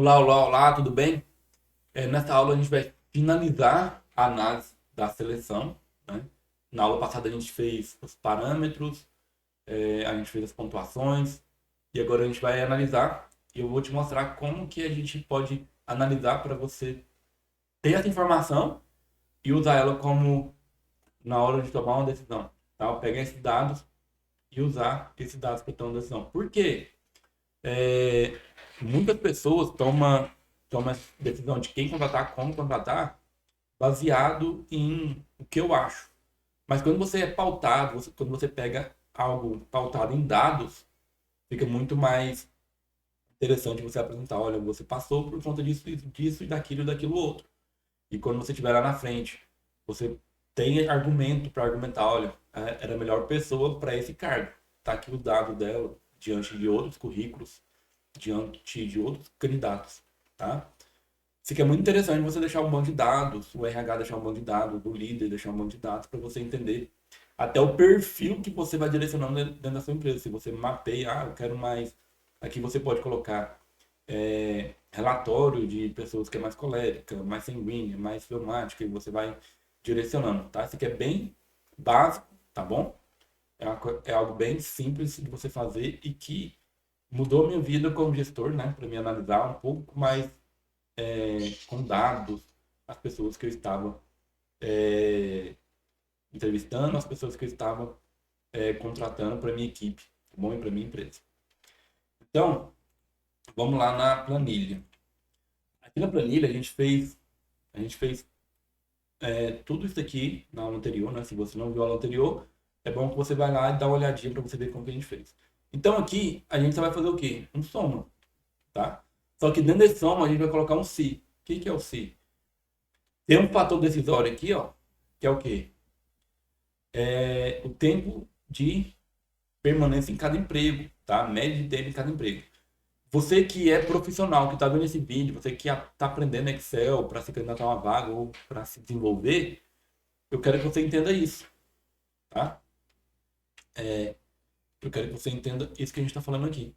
Olá, olá, olá, tudo bem? Nessa aula a gente vai finalizar a análise da seleção, né? Na aula passada a gente fez os parâmetros, a gente fez as pontuações e agora a gente vai analisar e eu vou te mostrar como que a gente pode analisar para você ter essa informação e usar ela como na hora de tomar uma decisão, tá? Pegar esses dados e usar esses dados para tomar uma decisão. Por quê? É, Muitas pessoas tomam a decisão de quem contratar, como contratar, baseado em o que eu acho. Mas quando você é pautado, quando você pega algo pautado em dados, fica muito mais interessante você apresentar, olha, você passou por conta disso, disso, disso e daquilo e daquilo outro. E quando você estiver lá na frente, você tem argumento para argumentar, olha, era a melhor pessoa para esse cargo. Tá aqui o dado dela diante de outros currículos, diante de outros candidatos, tá? Isso aqui é muito interessante você deixar um banco de dados, o RH deixar um banco de dados, o líder deixar um banco de dados para você entender até o perfil que você vai direcionando dentro da sua empresa. Se você mapeia, eu quero mais. Aqui você pode colocar relatório de pessoas que é mais colérica, mais sanguínea, mais fleumática, e você vai direcionando, tá? Isso aqui é bem básico, tá bom? É algo bem simples de você fazer e que mudou minha vida como gestor, né? Para me analisar um pouco mais com dados as pessoas que eu estava é, entrevistando, as pessoas que eu estava contratando para minha equipe, tá bom? E para minha empresa. Então, vamos lá na planilha. Aqui na planilha a gente fez tudo isso aqui na aula anterior, né? Se você não viu a aula anterior, é bom que você vai lá e dá uma olhadinha para você ver como que a gente fez. Então aqui a gente só vai fazer o quê? Um soma, tá? Só que dentro desse soma a gente vai colocar um se. O que que é o se? Tem um fator decisório aqui, ó, que é o quê? O tempo de permanência em cada emprego, tá? Média de tempo em cada emprego. Você que é profissional, que está vendo esse vídeo, você que está aprendendo Excel para se candidatar a uma vaga ou para se desenvolver, eu quero que você entenda isso, tá? Eu quero que você entenda isso que a gente está falando aqui.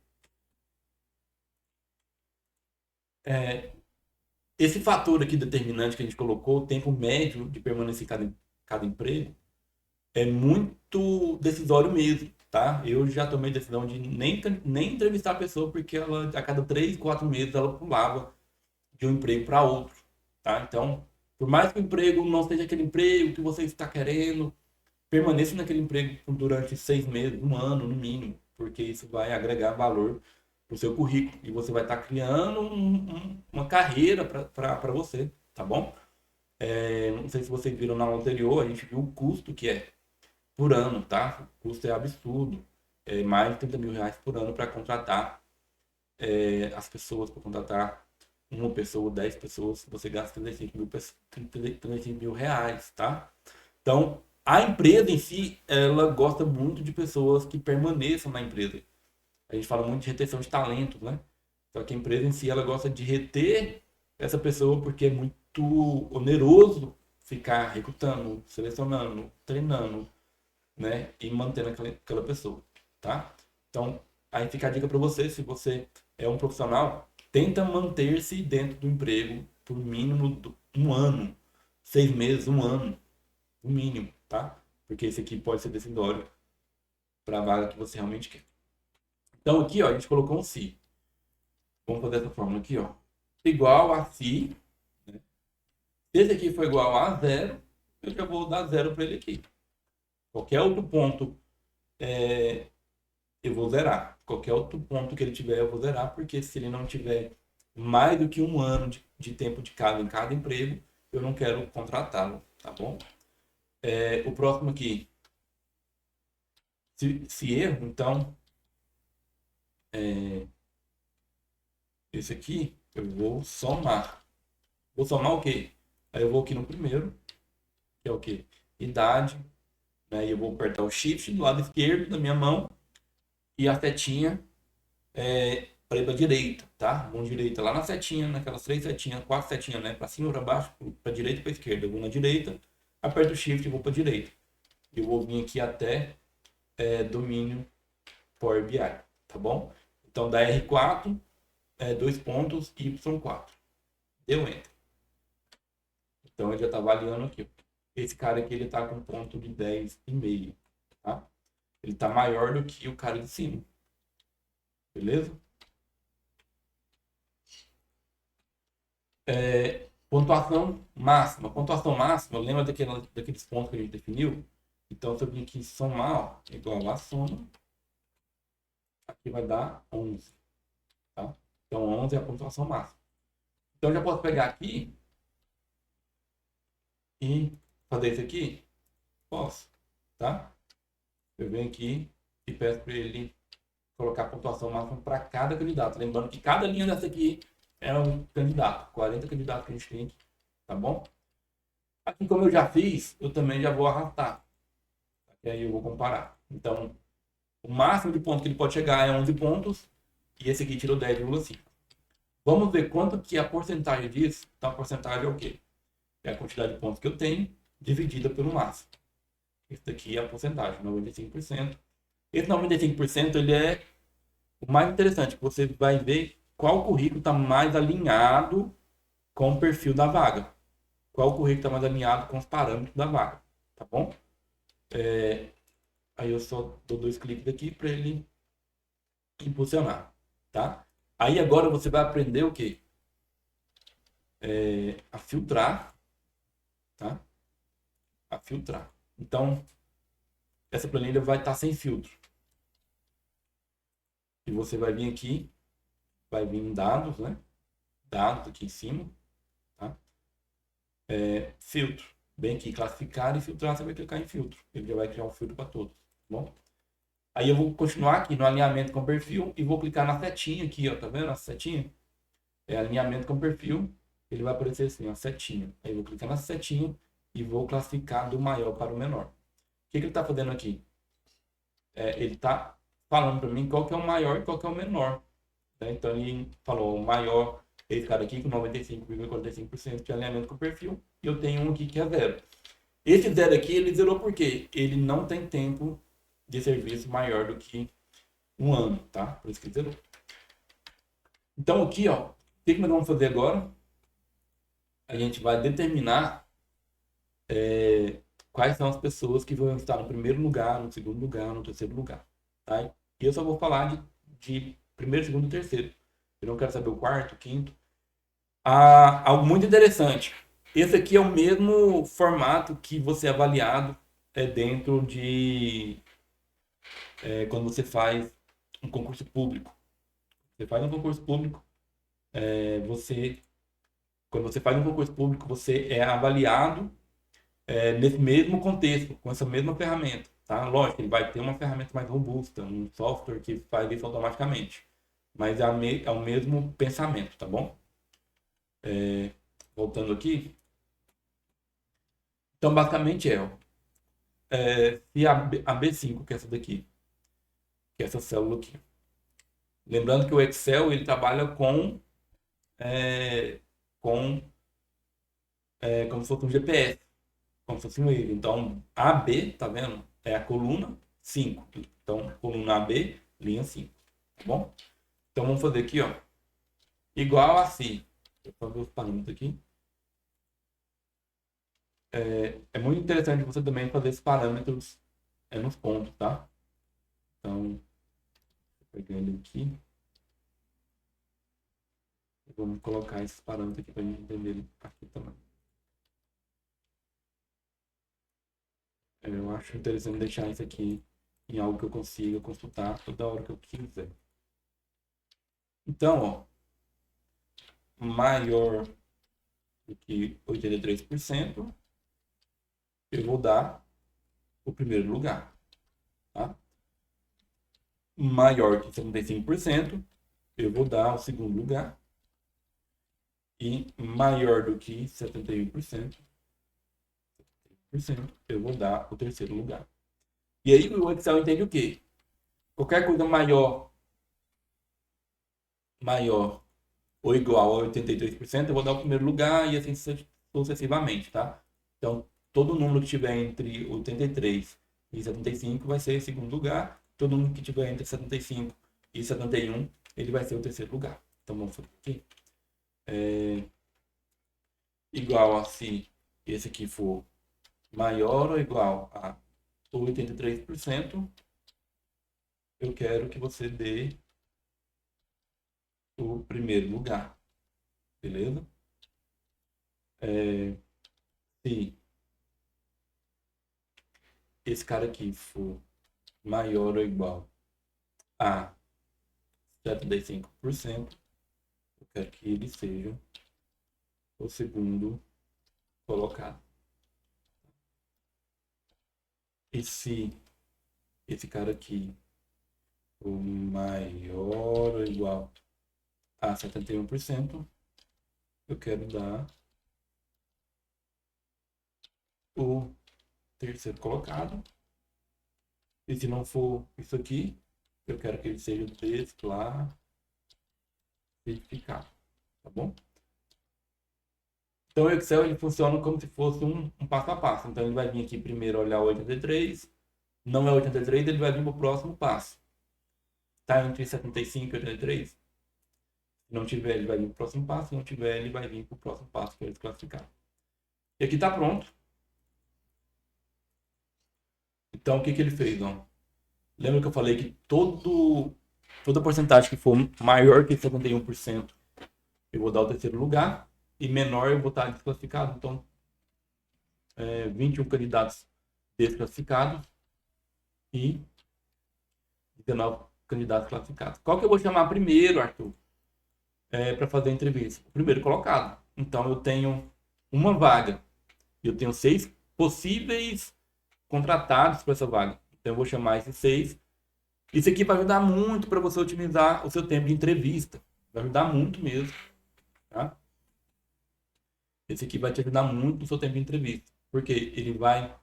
É, Esse fator aqui determinante que a gente colocou, o tempo médio de permanência em cada emprego, é muito decisório mesmo, tá? Eu já tomei decisão de nem entrevistar a pessoa porque ela, a cada 3, 4 meses, ela pulava de um emprego para outro, tá? Então, por mais que o emprego não seja aquele emprego que você está querendo, permaneça naquele emprego durante 6 meses, um ano, no mínimo, porque isso vai agregar valor para o seu currículo e você vai estar criando uma carreira para você, tá bom? Não sei se vocês viram na aula anterior, a gente viu o custo que é por ano, tá? O custo é absurdo. É mais de 30 mil reais por ano para contratar as pessoas, para contratar uma pessoa, 10 pessoas, você gasta 35 mil reais, tá? Então, a empresa em si, ela gosta muito de pessoas que permaneçam na empresa. A gente fala muito de retenção de talentos, né? Só que a empresa em si, ela gosta de reter essa pessoa porque é muito oneroso ficar recrutando, selecionando, treinando, né? E mantendo aquela pessoa, tá? Então, aí fica a dica para você, se você é um profissional, tenta manter-se dentro do emprego por mínimo um ano, 6 meses, um ano, no mínimo, tá? Porque esse aqui pode ser decisório para a vaga que você realmente quer. Então aqui, ó, a gente colocou um se. Vamos fazer essa fórmula aqui, ó. Igual a se, né? Se esse aqui for igual a zero, eu já vou dar zero para ele aqui. Qualquer outro ponto eu vou zerar. Qualquer outro ponto que ele tiver, eu vou zerar, porque se ele não tiver mais do que um ano de tempo de cada em cada emprego, eu não quero contratá-lo, tá bom? O próximo aqui, se erro, então, esse aqui eu vou somar. Vou somar o quê? Aí eu vou aqui no primeiro, que é o quê? Idade, né? E eu vou apertar o Shift do lado esquerdo da minha mão e a setinha para ir para direita, tá? Mão direita lá na setinha, naquelas 3 setinhas, 4 setinhas, né? Para cima, para baixo, para direita e para esquerda. Eu vou na direita, aperto o Shift e vou para direita. Eu vou vir aqui até domínio Power BI, tá bom? Então dá R4, 2 pontos, y4. Deu Enter. Então ele já está avaliando aqui. Esse cara aqui ele está com ponto de 10,5. Tá? Ele está maior do que o cara de cima. Beleza? Pontuação máxima. Pontuação máxima, lembra daqueles pontos que a gente definiu? Então, se eu vir aqui somar, ó, igual a soma, aqui vai dar 11. Tá? Então, 11 é a pontuação máxima. Então, eu já posso pegar aqui e fazer isso aqui? Posso. Tá? Eu venho aqui e peço para ele colocar a pontuação máxima para cada candidato. Lembrando que cada linha dessa aqui é um candidato. 40 candidatos que a gente tem aqui. Tá bom? Aqui, como eu já fiz, eu também já vou arrastar. E aí eu vou comparar. Então, o máximo de pontos que ele pode chegar é 11 pontos. E esse aqui tirou 10,5. Vamos ver quanto que é a porcentagem disso. Então, a porcentagem é o quê? É a quantidade de pontos que eu tenho dividida pelo máximo. Esse daqui é a porcentagem, 95%. Esse 95% ele é o mais interessante. Você vai ver qual currículo está mais alinhado com o perfil da vaga. Qual currículo está mais alinhado com os parâmetros da vaga. Tá bom? Aí eu só dou 2 cliques aqui para ele impulsionar. Tá? Aí agora você vai aprender o quê? A filtrar. Tá? A filtrar. Então, essa planilha vai estar sem filtro. E você vai vir aqui, vai vir em dados, né? Dados aqui em cima. Tá? Filtro. Bem aqui, classificar e filtrar, você vai clicar em filtro. Ele já vai criar um filtro para todos. Tá bom? Aí eu vou continuar aqui no alinhamento com perfil e vou clicar na setinha aqui, ó. Tá vendo a setinha? É alinhamento com perfil. Ele vai aparecer assim, ó, setinha. Aí eu vou clicar na setinha e vou classificar do maior para o menor. O que ele está fazendo aqui? Ele está falando para mim qual que é o maior e qual que é o menor. Né? Então ele falou o maior, esse cara aqui com 95,45% de alinhamento com perfil. E eu tenho um aqui que é 0. Esse 0 aqui ele zerou por quê? Ele não tem tempo de serviço maior do que 1 ano, tá? Por isso que ele zerou. Então aqui, ó, o que nós vamos fazer agora? A gente vai determinar quais são as pessoas que vão estar no primeiro lugar, no segundo lugar, no terceiro lugar. Tá? E eu só vou falar de primeiro, segundo e terceiro. Eu não quero saber o quarto, o quinto. Algo muito interessante. Esse aqui é o mesmo formato que você é avaliado dentro de quando você faz um concurso público. Você faz um concurso público, quando você faz um concurso público, você é avaliado nesse mesmo contexto, com essa mesma ferramenta. Tá? Lógico, ele vai ter uma ferramenta mais robusta, um software que faz isso automaticamente. Mas é o mesmo pensamento, tá bom? Voltando aqui. Então, basicamente se a B5, que é essa daqui, que é essa célula aqui. Lembrando que o Excel ele trabalha como se fosse um GPS, como se fosse um Wave. Então, AB, tá vendo? É a coluna 5. Então, coluna AB, linha 5. Tá bom? Então, vamos fazer aqui, ó. Igual a si. Deixa eu fazer os parâmetros aqui. É muito interessante você também fazer esses parâmetros nos pontos, tá? Então, vou pegar ele aqui. Vamos colocar esses parâmetros aqui para a gente entender aqui também. Eu acho interessante deixar isso aqui em algo que eu consiga consultar toda hora que eu quiser. Então, ó, maior do que 83%, eu vou dar o primeiro lugar. Tá? Maior que 75%, eu vou dar o segundo lugar. E maior do que 71%, eu vou dar o terceiro lugar. E aí o Excel entende o quê? Qualquer coisa maior ou igual a 83%, eu vou dar o primeiro lugar e assim sucessivamente, tá? Então, todo número que estiver entre 83 e 75 vai ser o segundo lugar. Todo número que estiver entre 75 e 71, ele vai ser o terceiro lugar, Então vamos fazer aqui. Igual a se esse aqui for maior ou igual a 83%, eu quero que você dê o primeiro lugar, beleza? Se esse cara aqui for maior ou igual a 75%, eu quero que ele seja o segundo colocado. E se esse cara aqui for maior ou igual a 71%, eu quero dar o terceiro colocado. E se não for isso aqui, eu quero que ele seja desclassificado, tá bom? Então o Excel ele funciona como se fosse um passo a passo. Então ele vai vir aqui primeiro olhar o 83, não é 83, ele vai vir para o próximo passo. Está entre 75 e 83? Se não tiver, ele vai vir para o próximo passo. Se não tiver, ele vai vir para o próximo passo, que é desclassificar. E aqui está pronto. Então o que ele fez? Ó? Lembra que eu falei que toda porcentagem que for maior que 71%, eu vou dar o terceiro lugar, e menor eu vou estar desclassificado. Então, 21 candidatos desclassificados e 19 candidatos classificados. Qual que eu vou chamar primeiro, Arthur, para fazer a entrevista? O primeiro colocado. Então, eu tenho uma vaga. Eu tenho 6 possíveis contratados para essa vaga. Então, eu vou chamar esses 6. Isso aqui vai ajudar muito para você otimizar o seu tempo de entrevista. Vai ajudar muito mesmo. Tá? Esse aqui vai te ajudar muito no seu tempo de entrevista. Porque ele vai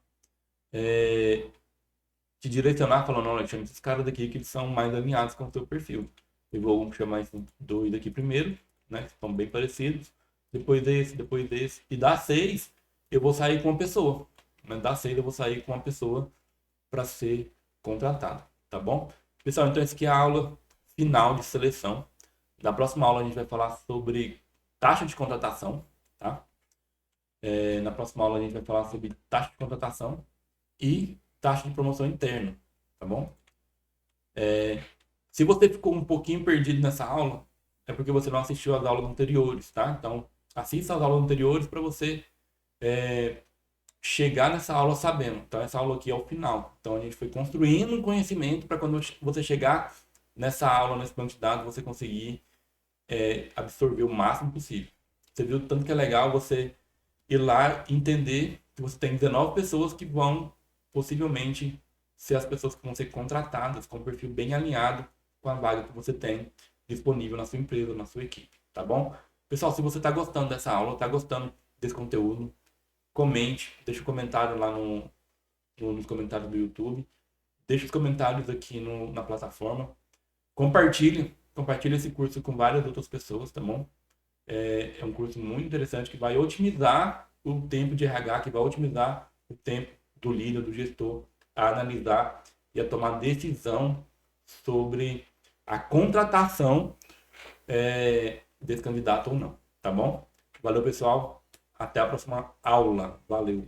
te direcionar falando, olha, chama esses caras daqui que eles são mais alinhados com o seu perfil. Eu vou chamar esses 2 daqui primeiro, né? Que estão bem parecidos. Depois desse. E da 6, eu vou sair com uma pessoa. Né? Da 6 eu vou sair com uma pessoa para ser contratado. Tá bom? Pessoal, então essa aqui é a aula final de seleção. Na próxima aula a gente vai falar sobre taxa de contratação, tá? Na próxima aula a gente vai falar sobre taxa de contratação e taxa de promoção interna, tá bom? Se você ficou um pouquinho perdido nessa aula, é porque você não assistiu às aulas anteriores, tá? Então, assista às aulas anteriores para você chegar nessa aula sabendo. Então, essa aula aqui é o final. Então, a gente foi construindo um conhecimento para quando você chegar nessa aula, nesse banco de dados, você conseguir absorver o máximo possível. Você viu tanto que é legal você ir lá e entender que você tem 19 pessoas que vão possivelmente ser as pessoas que vão ser contratadas com um perfil bem alinhado com a vaga que você tem disponível na sua empresa, na sua equipe, tá bom? Pessoal, se você está gostando dessa aula, está gostando desse conteúdo, comente, deixa um comentário lá nos comentários do YouTube, deixa os comentários aqui na plataforma, compartilhe esse curso com várias outras pessoas, tá bom? É um curso muito interessante que vai otimizar o tempo de RH, que vai otimizar o tempo do líder, do gestor, a analisar e a tomar decisão sobre a contratação desse candidato ou não, tá bom? Valeu, pessoal. Até a próxima aula. Valeu.